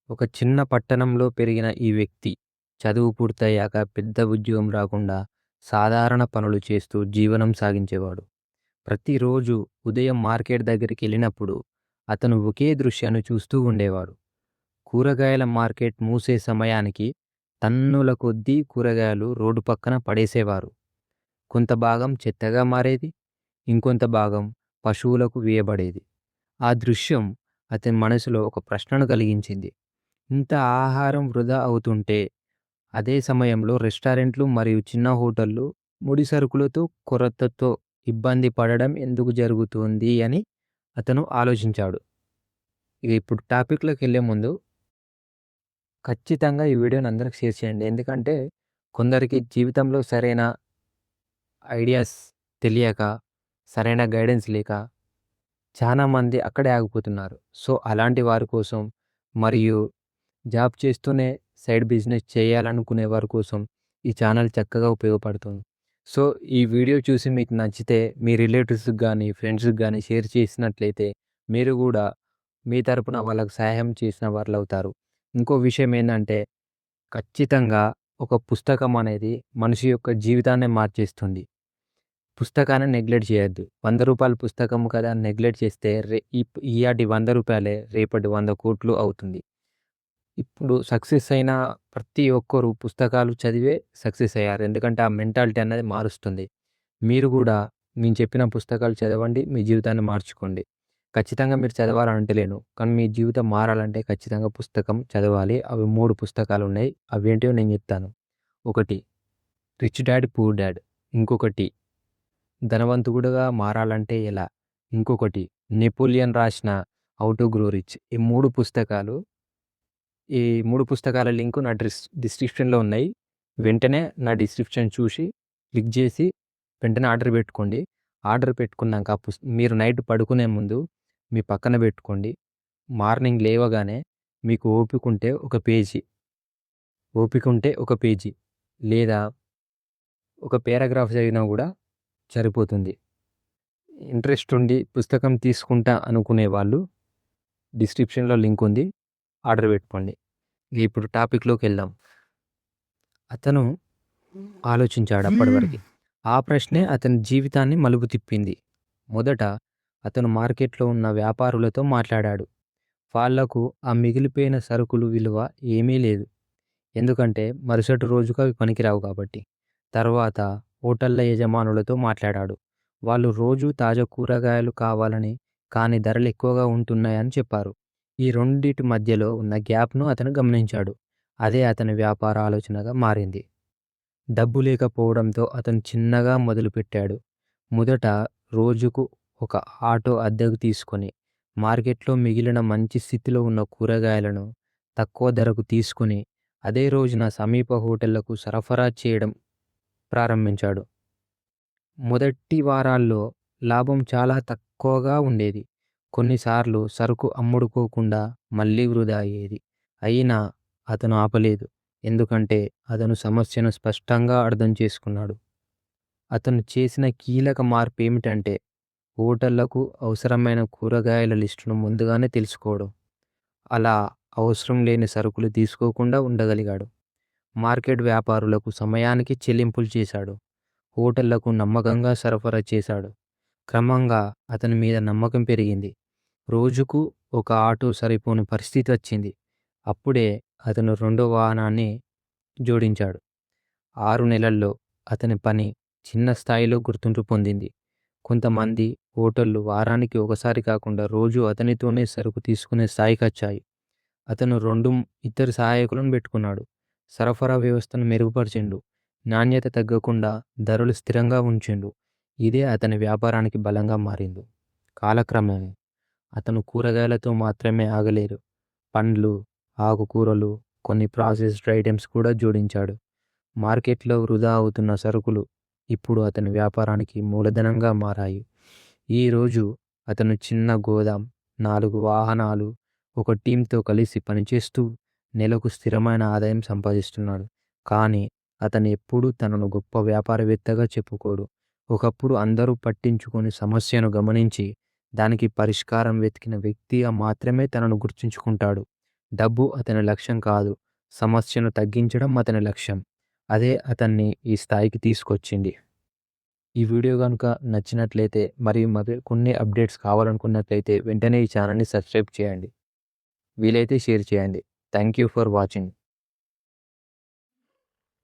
ఒక చిన్న పట్టణంలో పెరిగిన ఈ వ్యక్తి చదువు పూర్తయ్యాక పెద్ద ఉద్యోగం రాకుండా సాధారణ పనులు చేస్తూ జీవనం సాగించేవాడు. ప్రతిరోజు ఉదయం మార్కెట్ దగ్గరికి వెళ్ళినప్పుడు అతను ఒకే దృశ్యాన్ని చూస్తూ ఉండేవాడు. కూరగాయల మార్కెట్ మూసే సమయానికి టన్నుల కొద్దీ కూరగాయలు రోడ్డు పక్కన పడేసేవారు. కొంత భాగం చెత్తగా మారేది, ఇంకొంత భాగం పశువులకు వేయబడేది. ఆ దృశ్యం అతని మనసులో ఒక ప్రశ్నను కలిగించింది. ఇంత ఆహారం వృధా అవుతుంటే, అదే సమయంలో రెస్టారెంట్లు మరియు చిన్న హోటళ్ళు ముడి సరుకులతో కొరతతో ఇబ్బంది పడడం ఎందుకు జరుగుతుంది అని అతను ఆలోచించాడు. ఇక ఇప్పుడు టాపిక్‌లోకెళ్ళే ముందు ఖచ్చితంగా ఈ వీడియోని అందరికి షేర్ చేయండి. ఎందుకంటే కొందరికి జీవితంలో సరైన ఐడియాస్ తెలియక, సరైన గైడెన్స్ లేక చాలామంది అక్కడే ఆగిపోతున్నారు. సో, అలాంటి వారి కోసం మరియు జాబ్ చేస్తూనే సైడ్ బిజినెస్ చేయాలనుకునే వారి కోసం ఈ ఛానల్ చక్కగా ఉపయోగపడుతుంది. సో, ఈ వీడియో చూసి మీకు నచ్చితే మీ రిలేటివ్స్‌కి గానీ, ఫ్రెండ్స్‌కి గానీ షేర్ చేసినట్లయితే మీరు గూడా మీ తరపున వాళ్ళకి సహాయం చేసిన వారులవుతారు. ఇంకో విషయం ఏందంటే ఖచ్చితంగా ఒక పుస్తకం అనేది మనిషి యొక్క జీవితాన్నే మార్చేస్తుంది. పుస్తకాన్ని నెగ్లెక్ట్ చేయొద్దు. రూ. 100 పుస్తకం కదా అని నెగ్లెక్ట్ చేస్తే ఇయాటి రూ. 100 రేపటి 100,00,00,000 అవుతుంది. ఇప్పుడు సక్సెస్ అయిన ప్రతి ఒక్కరు పుస్తకాలు చదివే సక్సెస్ అయ్యారు. ఎందుకంటే ఆ మెంటాలిటీ అనేది మారుస్తుంది. మీరు గూడా నేను చెప్పిన పుస్తకాలు చదవండి. మీ జీవితాన్ని మార్చుకోండి. ఖచ్చితంగా మీరు చదవాలని అంటలేను. కానీ మీ జీవితం మారాలంటే ఖచ్చితంగా పుస్తకం చదవాలి. అవి 3 పుస్తకాలున్నాయి. అవేంటివో నేను చెప్తాను. ఒకటి 'రిచ్ డాడ్ పూర్ డాడ్', ఇంకొకటి 'ధనవంతుడుగా మారాలంటే ఎలా', ఇంకొకటి 'నెపోలియన్' రాసిన 'హౌ టు గ్రో రిచ్'. ఈ 3 పుస్తకాల లింకు నా డిస్క్రిప్షన్‌లో ఉన్నాయి. వెంటనే నా డిస్క్రిప్షన్ చూసి క్లిక్ చేసి వెంటనే ఆర్డర్ పెట్టుకోండి. ఆర్డర్ పెట్టుకున్నాక మీరు నైట్ పడుకునే ముందు మీ పక్కన పెట్టుకోండి. మార్నింగ్ లేవగానే మీకు ఓపిక ఉంటే ఒక పేజీ లేదా ఒక పారాగ్రాఫ్ చదివినా కూడా సరిపోతుంది. ఇంట్రెస్ట్ ఉండి పుస్తకం తీసుకుంటా అనుకునే వాళ్ళు డిస్క్రిప్షన్‌లో లింక్ ఉంది. ఆర్డర్ పెట్టుకోండి. ఇప్పుడు టాపిక్‌లోకి వెళ్దాం. అతను ఆలోచించాడు అప్పటివరకు. ఆ ప్రశ్నే అతని జీవితాన్ని మలుపు తిప్పింది. మొదట అతను మార్కెట్‌లో ఉన్న వ్యాపారులతో మాట్లాడాడు. వాళ్లకు ఆ మిగిలిపోయిన సరుకులు విలువ ఏమీ లేదు. ఎందుకంటే మరుసటి రోజుకు అవి పనికిరావు కాబట్టి. తర్వాత హోటళ్ల యజమానులతో మాట్లాడాడు. వాళ్ళు రోజూ తాజా కూరగాయలు కావాలని, కానీ ధరలు ఎక్కువగా ఉంటున్నాయని చెప్పారు. ఈ రెండిటి మధ్యలో ఉన్న గ్యాప్‌ను అతను గమనించాడు. అదే అతని వ్యాపార ఆలోచనగా మారింది. డబ్బు లేకపోవడంతో అతను చిన్నగా మొదలుపెట్టాడు. మొదట రోజుకు ఒక ఆటో అద్దెకు తీసుకొని మార్కెట్‌లో మిగిలిన మంచి స్థితిలో ఉన్న కూరగాయలను తక్కువ ధరకు తీసుకొని అదే రోజున సమీప హోటళ్లకు సరఫరా చేయడం ప్రారంభించాడు. మొదటి వారాల్లో లాభం చాలా తక్కువగా ఉండేది. కొన్నిసార్లు సరుకు అమ్ముడుపోకుండా మళ్ళీ వృధా అయ్యేది. అయినా అతను ఆపలేదు. ఎందుకంటే అతను సమస్యను స్పష్టంగా అర్థం చేసుకున్నాడు. అతను చేసిన కీలక మార్పు ఏమిటంటే హోటళ్లకు అవసరమైన కూరగాయల లిస్టును ముందుగానే తెలుసుకోవడం. అలా అవసరం లేని సరుకులు తీసుకోకుండా ఉండగలిగాడు. మార్కెట్ వ్యాపారులకు సమయానికి చెల్లింపులు చేశాడు. హోటళ్లకు నమ్మకంగా సరఫరా చేశాడు. క్రమంగా అతని మీద నమ్మకం పెరిగింది. రోజుకు ఒక ఆటో సరిపోని పరిస్థితి వచ్చింది. అప్పుడే అతను రెండో వాహనాన్ని జోడించాడు. 6 నెలల్లో అతని పని చిన్న స్థాయిలో గుర్తింపు పొందింది. కొంతమంది హోటళ్లు వారానికి ఒకసారి కాకుండా రోజు అతనితోనే సరుకు తీసుకునే స్థాయికొచ్చాయి. అతను ఇద్దరు సహాయకులను పెట్టుకున్నాడు. సరఫరా వ్యవస్థను మెరుగుపరిచిండు. నాణ్యత తగ్గకుండా ధరలు స్థిరంగా ఉంచిండు. ఇదే అతని వ్యాపారానికి బలంగా మారింది. కాలక్రమేణా అతను కూరగాయలతో మాత్రమే ఆగలేదు. పండ్లు, ఆకుకూరలు, కొన్ని ప్రాసెస్డ్ ఐటెమ్స్ కూడా జోడించాడు. మార్కెట్లో వృధా అవుతున్న సరుకులు ఇప్పుడు అతని వ్యాపారానికి మూలధనంగా మారాయి. ఈరోజు అతను చిన్న గోదాం, 4 వాహనాలు, ఒక టీంతో కలిసి పనిచేస్తూ నెలకు స్థిరమైన ఆదాయం సంపాదిస్తున్నాడు. కానీ అతను ఎప్పుడూ తనను గొప్ప వ్యాపారవేత్తగా చెప్పుకోడు. ఒకప్పుడు అందరూ పట్టించుకొని సమస్యను గమనించి దానికి పరిష్కారం వెతికిన వ్యక్తిగా మాత్రమే తనను గుర్తుంచుకుంటాడు. డబ్బు అతని లక్ష్యం కాదు. సమస్యను తగ్గించడం అతని లక్ష్యం. అదే అతన్ని ఈ స్థాయికి తీసుకొచ్చింది. ఈ వీడియో గనుక నచ్చినట్లయితే మరియు కొన్ని అప్డేట్స్ కావాలనుకున్నట్లయితే వెంటనే ఈ ఛానల్‌ని సబ్స్క్రైబ్ చేయండి. వీలైతే షేర్ చేయండి. Thank you for watching.